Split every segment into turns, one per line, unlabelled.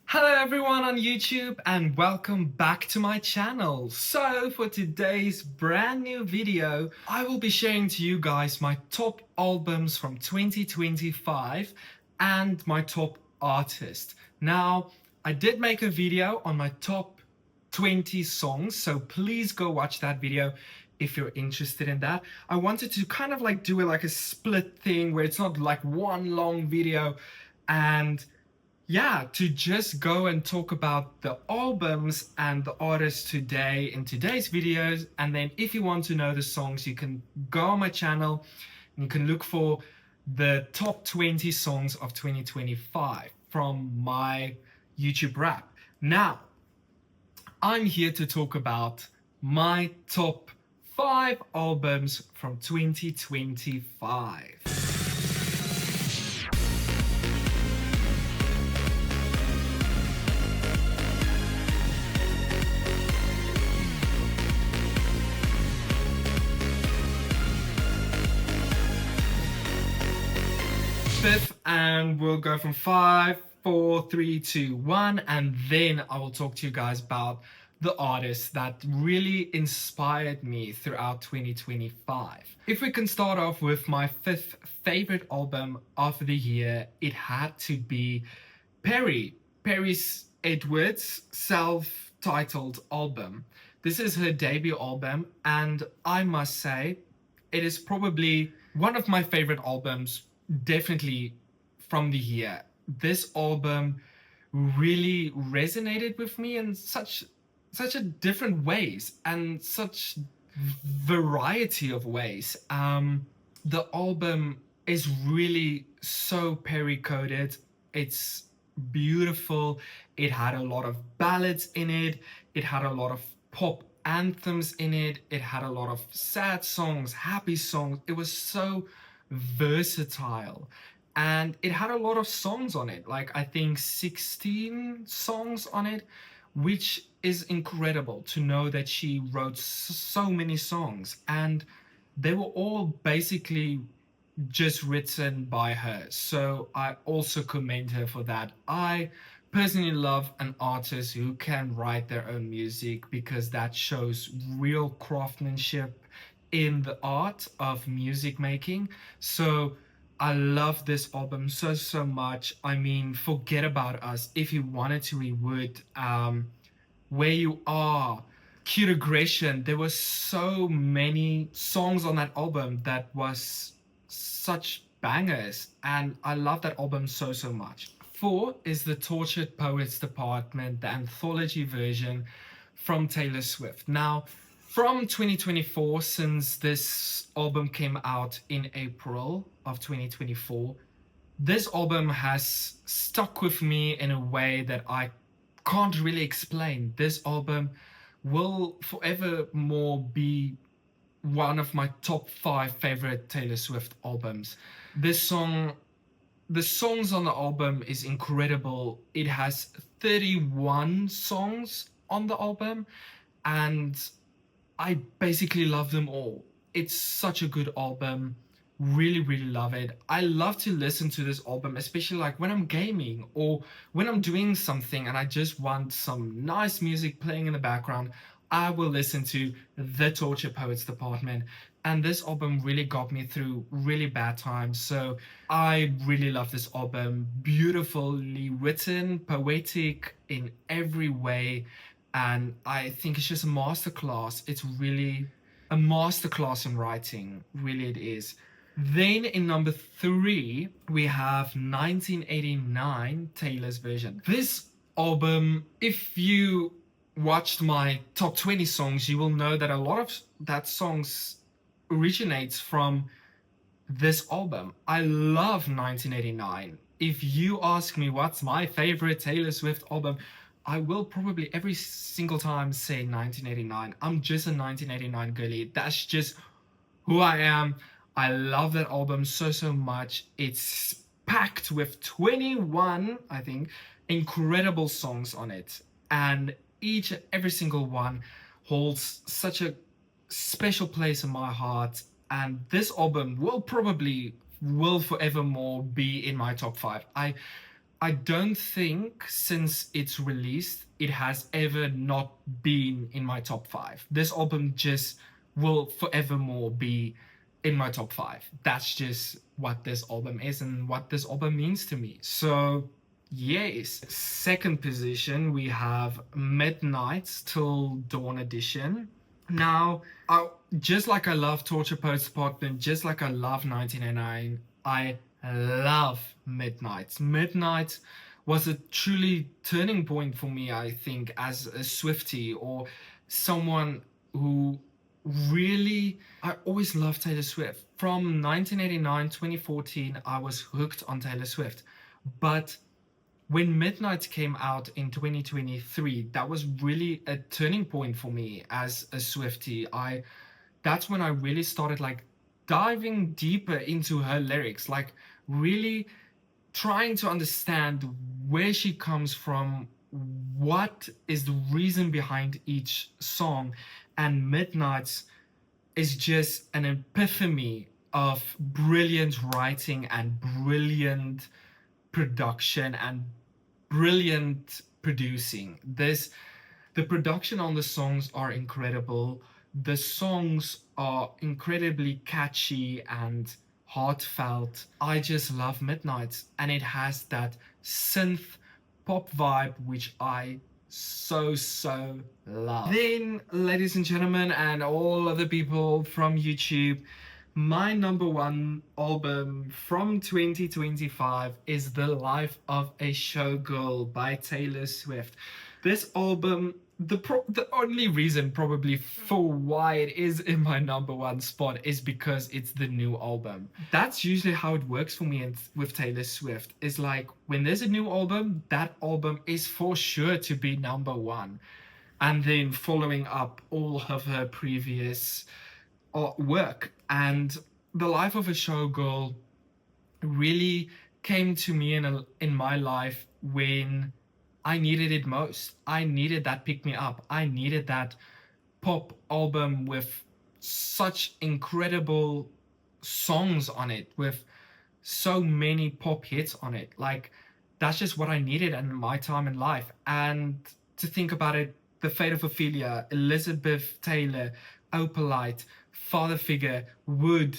Hello everyone on YouTube and welcome back to my channel. So for today's brand new video, I will be sharing to you guys my top albums from 2025 and my top artist. Now, I did make a video on my top 20 songs, so please go watch that video if you're interested in that. I wanted to kind of like do it like a split thing where it's not like one long video and to just go and talk about the albums and the artists today in today's videos. And then if you want to know the songs, you can go on my channel and you can look for the top 20 songs of 2025 from my YouTube rap. Now, I'm here to talk about my top 5 albums from 2025. Fifth, and we'll go from 5, 4, 3, 2, 1, and then I will talk to you guys about the artists that really inspired me throughout 2025. If we can start off with my 5th favorite album of the year, it had to be Perrie Edwards' self-titled album. This is her debut album, and I must say, it is probably one of my favorite albums, definitely from the year. This album really resonated with me in such a different ways and such variety of ways. The album is really so Perrie coded. It's beautiful. It had a lot of ballads in it. It had a lot of pop anthems in it. It had a lot of sad songs, happy songs. It was so versatile, and it had a lot of songs on it, like I think 16 songs on it, which is incredible to know that she wrote so many songs, and they were all basically just written by her. So I also commend her for that. I personally love an artist who can write their own music, because that shows real craftsmanship in the art of music making. So I love this album so much. I mean, Forget About Us, if you wanted to, we would. Where You Are, Cute Aggression. There were so many songs on that album that was such bangers, and I love that album so much. 4 is the Tortured Poets Department, the anthology version from Taylor Swift. Now, from 2024, since this album came out in April of 2024, this album has stuck with me in a way that I can't really explain. This album will forevermore be one of my top 5 favorite Taylor Swift albums. The songs on the album is incredible. It has 31 songs on the album, and I basically love them all. It's such a good album. Really love it. I love to listen to this album, especially like when I'm gaming or when I'm doing something and I just want some nice music playing in the background. I will listen to the Tortured Poets Department, and this album really got me through really bad times. So I really love this album. Beautifully written, poetic in every way, and I think it's just a masterclass. It's really a masterclass in writing. Really it is. Then in number 3, we have 1989, Taylor's version. This album, if you watched my top 20 songs, you will know that a lot of that songs originates from this album. I love 1989. If you ask me what's my favorite Taylor Swift album, I will probably every single time say 1989. I'm just a 1989 girly. That's just who I am. I love that album so much. It's packed with 21, I think, incredible songs on it. And each and every single one holds such a special place in my heart. And this album will forevermore be in my top 5. I don't think since it's released it has ever not been in my top five. This album just will forevermore be in my top five. That's just what this album is and what this album means to me. So, yes. Second position, we have Midnight Till Dawn Edition. Now, just like I love Torture Poets Department, just like I love 1989, I love Midnight. Midnight was a truly turning point for me, I think, as a Swiftie or someone who really, I always loved Taylor Swift. From 1989, 2014, I was hooked on Taylor Swift. But when Midnight came out in 2023, that was really a turning point for me as a Swiftie. That's when I really started like diving deeper into her lyrics, like really trying to understand where she comes from, what is the reason behind each song. And Midnight is just an epiphany of brilliant writing and brilliant production and brilliant producing. The production on the songs are incredible. The songs are incredibly catchy and heartfelt. I just love Midnight, and it has that synth pop vibe which I so love. Then, ladies and gentlemen, and all other people from YouTube, my number one album from 2025 is The Life of a Showgirl by Taylor Swift. This album, the only reason probably for why it is in my number one spot is because it's the new album. That's usually how it works for me with Taylor Swift. Is like when there's a new album, that album is for sure to be number one. And then following up all of her previous work. And The Life of a Showgirl really came to me in my life when I needed it most. I needed that pick me up. I needed that pop album with such incredible songs on it, with so many pop hits on it. Like, that's just what I needed in my time in life. And to think about it, The Fate of Ophelia, Elizabeth Taylor, Opalite, Father Figure, Wood,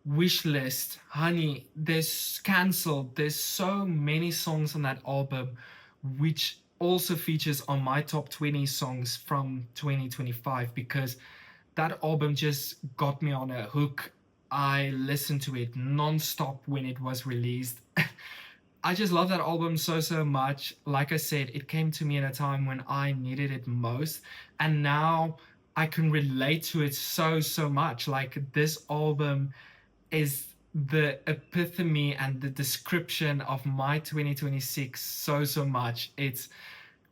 Wishlist, Honey, there's Cancelled. There's so many songs on that album, which also features on my top 20 songs from 2025, because that album just got me on a hook. I listened to it non-stop when it was released. I just love that album so much. Like I said, it came to me in a time when I needed it most, and now I can relate to it so much. Like, this album is the epitome and the description of my 2026 so much. It's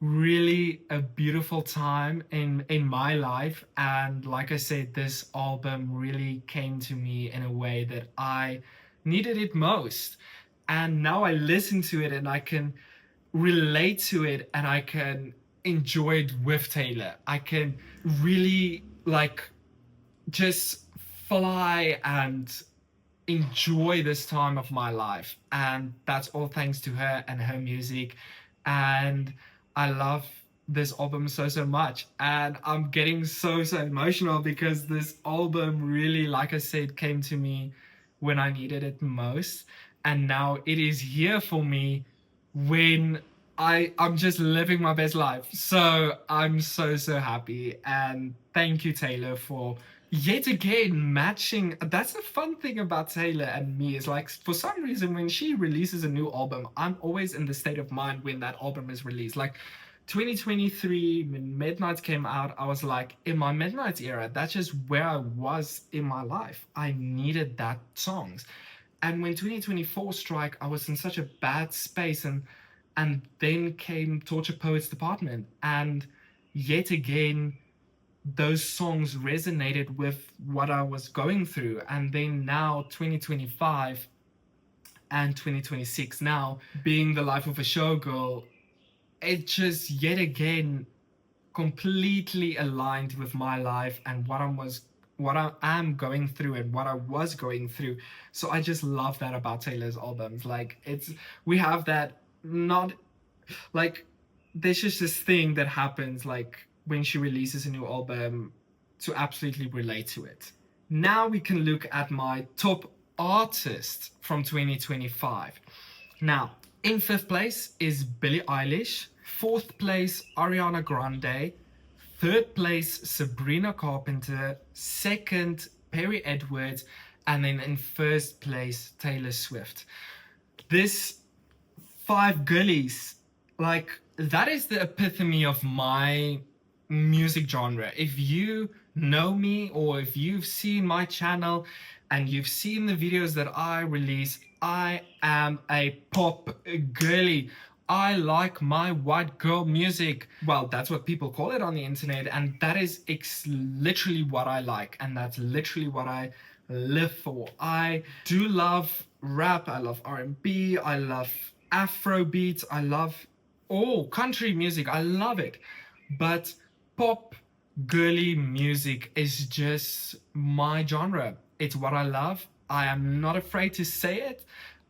really a beautiful time in my life, and like I said, this album really came to me in a way that I needed it most. And now I listen to it and I can relate to it, and I can enjoy it with Taylor. I can really like just fly and enjoy this time of my life, and that's all thanks to her and her music. And I love this album so much, and I'm getting so emotional because this album really, like I said, came to me when I needed it most, and now it is here for me when I'm just living my best life. So I'm so happy, and thank you, Taylor, for yet again matching. That's the fun thing about Taylor and me, is like, for some reason when she releases a new album, I'm always in the state of mind when that album is released. Like 2023, when Midnight came out, I was like, in my Midnight era, that's just where I was in my life. I needed that songs. And when 2024 struck, I was in such a bad space, and then came Torture Poets Department, and yet again those songs resonated with what I was going through. And then now 2025 and 2026 now, being The Life of a Showgirl, it just yet again completely aligned with my life and what I am going through and what I was going through. So I just love that about Taylor's albums. Like, we have that not like, there's just this thing that happens like when she releases a new album to absolutely relate to it. Now we can look at my top artists from 2025. Now, in 5th place is Billie Eilish. 4th place, Ariana Grande. 3rd place, Sabrina Carpenter. 2nd, Perry Edwards. And then in 1st place, Taylor Swift. This 5 girlies, like, that is the epitome of my music genre. If you know me, or if you've seen my channel and you've seen the videos that I release, I am a pop girly. I like my white girl music. Well, that's what people call it on the internet, and that is literally what I like, and that's literally what I live for. I do love rap, I love R&B, I love Afro beats, I love all country music, I love it. But pop girly music is just my genre. It's what I love. I am not afraid to say it.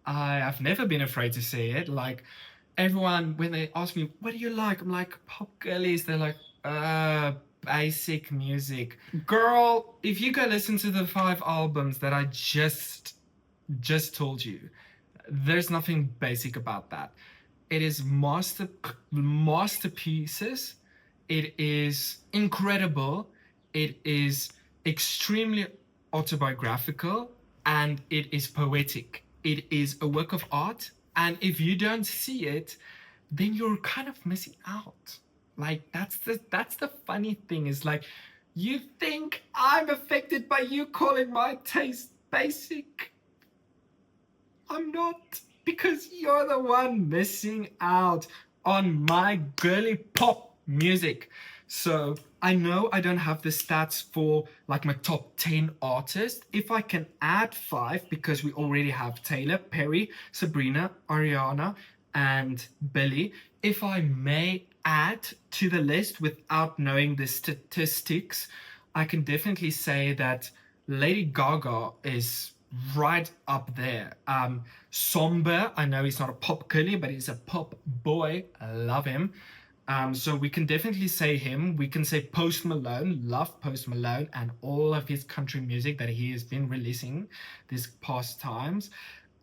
I have never been afraid to say it. Like, everyone, when they ask me, what do you like? I'm like, pop girlies. They're like, basic music. Girl, if you go listen to the 5 albums that I just told you, there's nothing basic about that. It is masterpieces. It is incredible. It is extremely autobiographical, and it is poetic. It is a work of art, and if you don't see it, then you're kind of missing out. Like, that's the funny thing, is like, you think I'm affected by you calling my taste basic? I'm not, because you're the one missing out on my girly pop music. So I know I don't have the stats for like my top 10 artists. If I can add 5, because we already have Taylor, Perry, Sabrina, Ariana, and Billie. If I may add to the list without knowing the statistics, I can definitely say that Lady Gaga is right up there. Somber, I know he's not a pop girly, but he's a pop boy. I love him. So we can definitely say him. We can say Post Malone, love Post Malone and all of his country music that he has been releasing these past times.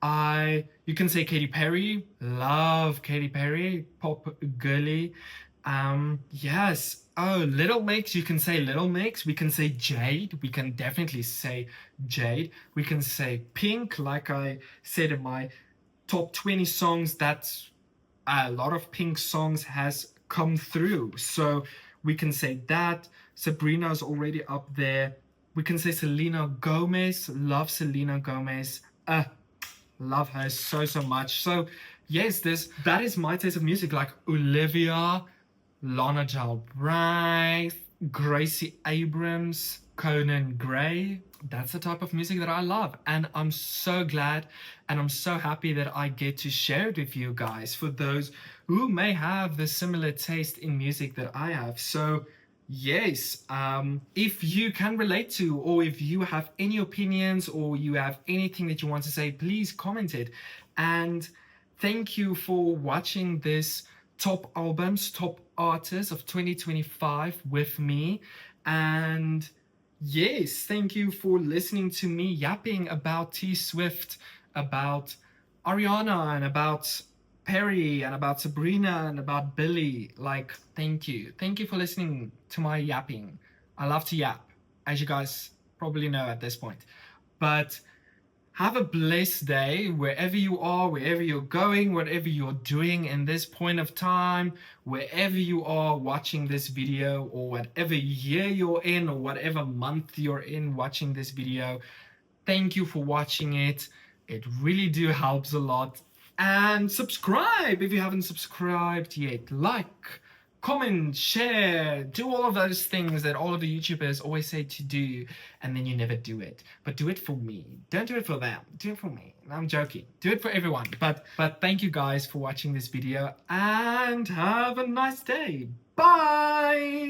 You can say Katy Perry, love Katy Perry, pop girly. Yes. Oh, Little Mix, you can say Little Mix. We can say Jade. We can definitely say Jade. We can say Pink, like I said in my top 20 songs, that's a lot of Pink songs has come through. So we can say that. Sabrina's already up there. We can say Selena Gomez. Love Selena Gomez. Love her so much. So yes, that is my taste of music, like Olivia, Lana Del Rey, Gracie Abrams, Conan Gray. That's the type of music that I love, and I'm so glad and I'm so happy that I get to share it with you guys, for those who may have the similar taste in music that I have. So yes, if you can relate to, or if you have any opinions, or you have anything that you want to say, please comment it. And thank you for watching this top albums, top artists of 2025 with me. And yes, thank you for listening to me yapping about T Swift, about Ariana, and about Perry, and about Sabrina, and about Billie. Like, thank you for listening to my yapping. I love to yap, as you guys probably know at this point. But have a blessed day wherever you are, wherever you're going, whatever you're doing in this point of time, wherever you are watching this video, or whatever year you're in, or whatever month you're in watching this video. Thank you for watching it. It really do helps a lot. And subscribe if you haven't subscribed yet. Like, comment, share, do all of those things that all of the YouTubers always say to do, and then you never do it. But do it for me. Don't do it for them. Do it for me. I'm joking. Do it for everyone. But thank you guys for watching this video, and have a nice day. Bye!